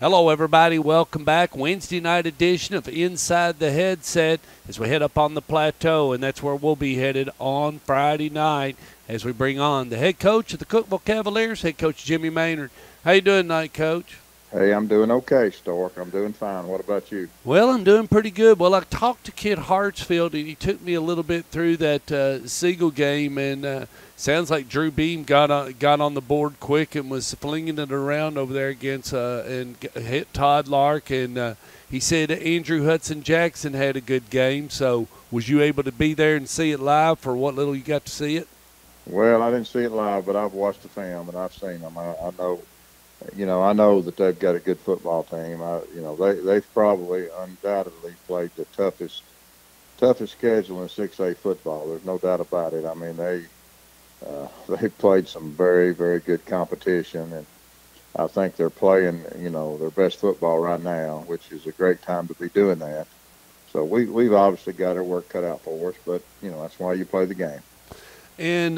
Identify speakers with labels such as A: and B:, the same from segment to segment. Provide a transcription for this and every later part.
A: Hello, everybody. Welcome back. Wednesday night edition of Inside the Headset as we head up on the plateau, and that's where we'll be headed on Friday night as we bring on the head coach of the Cookeville Cavaliers, head coach Jimmy Maynord. How you doing tonight, Coach?
B: Hey, I'm doing okay, Stork. I'm doing fine. What about you?
A: Well, I'm doing pretty good. Well, I talked to Kid Hartsfield, and he took me a little bit through that Siegel game, and sounds like Drew Beam got on the board quick and was flinging it around over there against and hit Todd Lark, and he said Andrew Hudson-Jackson had a good game. So was you able to be there and see it live for what little you got to see it?
B: Well, I didn't see it live, but I've watched the film, and I've seen them. I know. I know that they've got a good football team. They've probably undoubtedly played the toughest schedule in 6A football. There's no doubt about it. I mean, they played some very, very good competition, and I think they're playing, their best football right now, which is a great time to be doing that. So we've obviously got our work cut out for us, but that's why you play the game.
A: And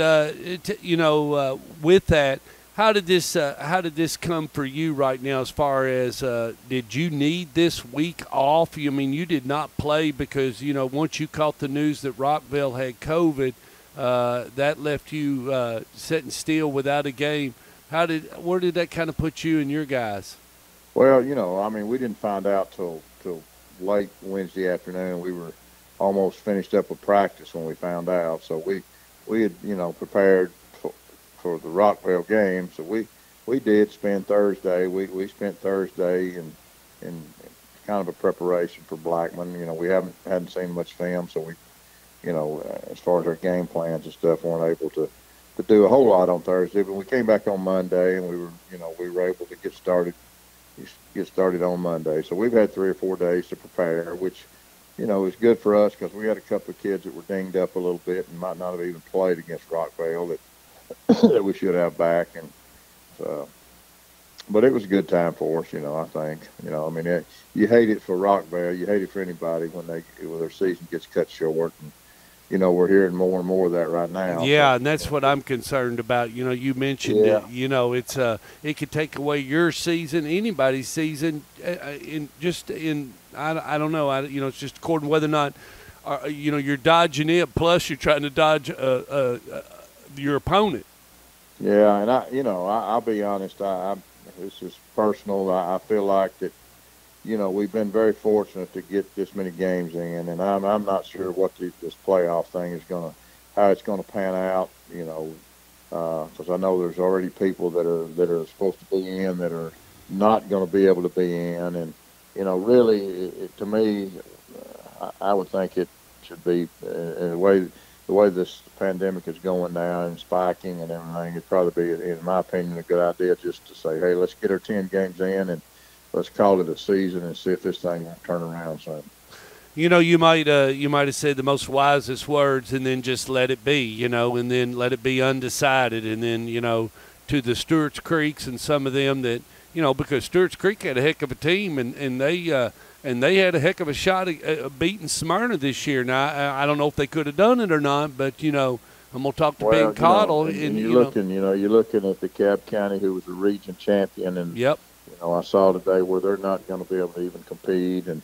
A: with that, how did this come for you right now? As far as did you need this week off? I mean, you did not play because once you caught the news that Rockville had COVID, that left you sitting still without a game. Where did that kind of put you and your guys?
B: Well, we didn't find out till late Wednesday afternoon. We were almost finished up with practice when we found out. So we had prepared for the Rockville game. So we did spend Thursday. We spent Thursday in kind of a preparation for Blackman. We hadn't seen much film, so we as far as our game plans and stuff, weren't able to do a whole lot on Thursday. But we came back on Monday, and we were able to get started on Monday. So we've had 3 or 4 days to prepare, which is good for us because we had a couple of kids that were dinged up a little bit and might not have even played against Rockville that we should have back. And but it was a good time for us, I think. You hate it for Rockville, you hate it for anybody when their season gets cut short. And we're hearing more and more of that right now.
A: Yeah, and that's what I'm concerned about. You mentioned it. It could take away your season, anybody's season, I don't know. It's just according to whether or not you're dodging it. Plus, you're trying to dodge your opponent.
B: Yeah, and I'll be honest. This is personal. I feel like that. We've been very fortunate to get this many games in, and I'm not sure what this playoff thing is how it's gonna pan out. Because I know there's already people that are supposed to be in that are not going to be able to be in, and really, to me, I would think it should be the way this pandemic is going now and spiking and everything. It'd probably be, in my opinion, a good idea just to say, hey, let's get our 10 games in and let's call it a season and see if this thing will turn around soon.
A: You might have said the most wisest words and then just let it be, and then let it be undecided, and then to the Stuarts Creeks and some of them that because Stuarts Creek had a heck of a team and they had a heck of a shot at beating Smyrna this year. Now I don't know if they could have done it or not, but I'm gonna talk to Ben Cottle.
B: You're looking at the Cab County, who was the region champion, and
A: yep.
B: I saw today where they're not going to be able to even compete, and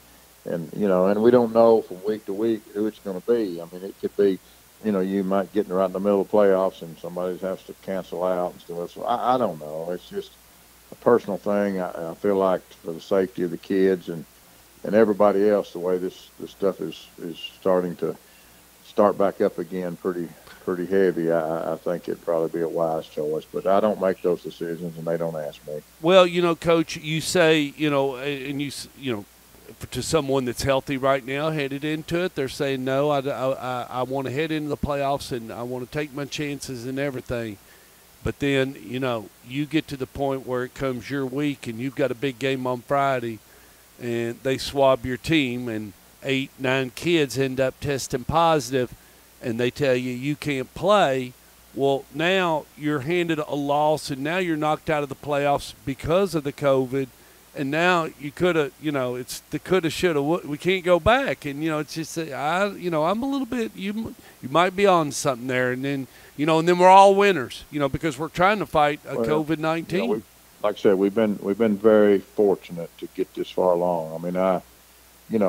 B: we don't know from week to week who it's going to be. I mean, it could be, you might get right in the middle of playoffs and somebody has to cancel out and stuff. So I don't know. It's just a personal thing. I feel like for the safety of the kids and everybody else, the way this stuff is starting to start back up again pretty heavy, I think it'd probably be a wise choice. But I don't make those decisions, and they don't ask me.
A: Well, Coach, you say, and you to someone that's healthy right now, headed into it, they're saying, no, I want to head into the playoffs, and I want to take my chances and everything. But then, you get to the point where it comes your week, and you've got a big game on Friday, and they swab your team, and 8, 9 kids end up testing positive, and they tell you can't play. Well, now you're handed a loss, and now you're knocked out of the playoffs because of the COVID, and now you could have, it's the coulda, shoulda, we can't go back, and it's just I'm a little bit, you might be on something there, and then and then we're all winners, because we're trying to fight COVID-19.
B: like I said, we've been very fortunate to get this far along. I mean,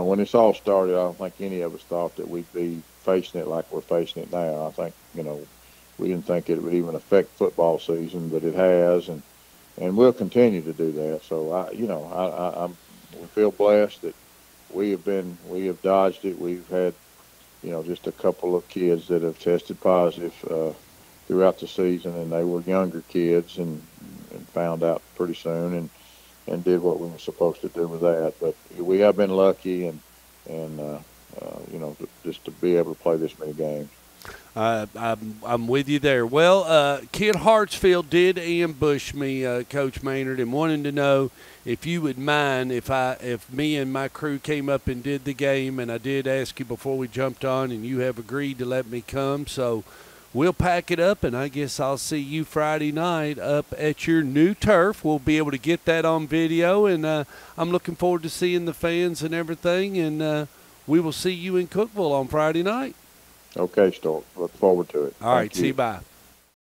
B: when this all started, I don't think any of us thought that we'd be facing it like we're facing it now. I think, we didn't think it would even affect football season, but it has, and we'll continue to do that. So we feel blessed that we have dodged it. We've had, just a couple of kids that have tested positive throughout the season, and they were younger kids, and found out pretty soon, and did what we were supposed to do with that. But we have been lucky, and just to be able to play this many games.
A: I'm with you there. Well, Kid Hartsfield did ambush me, Coach Maynord, and wanted to know if you would mind if me and my crew came up and did the game, and I did ask you before we jumped on, and you have agreed to let me come. So we'll pack it up, and I guess I'll see you Friday night up at your new turf. We'll be able to get that on video, and I'm looking forward to seeing the fans and everything, and we will see you in Cookeville on Friday night.
B: Okay, Stuart. Look forward to it.
A: All right, see you. Bye.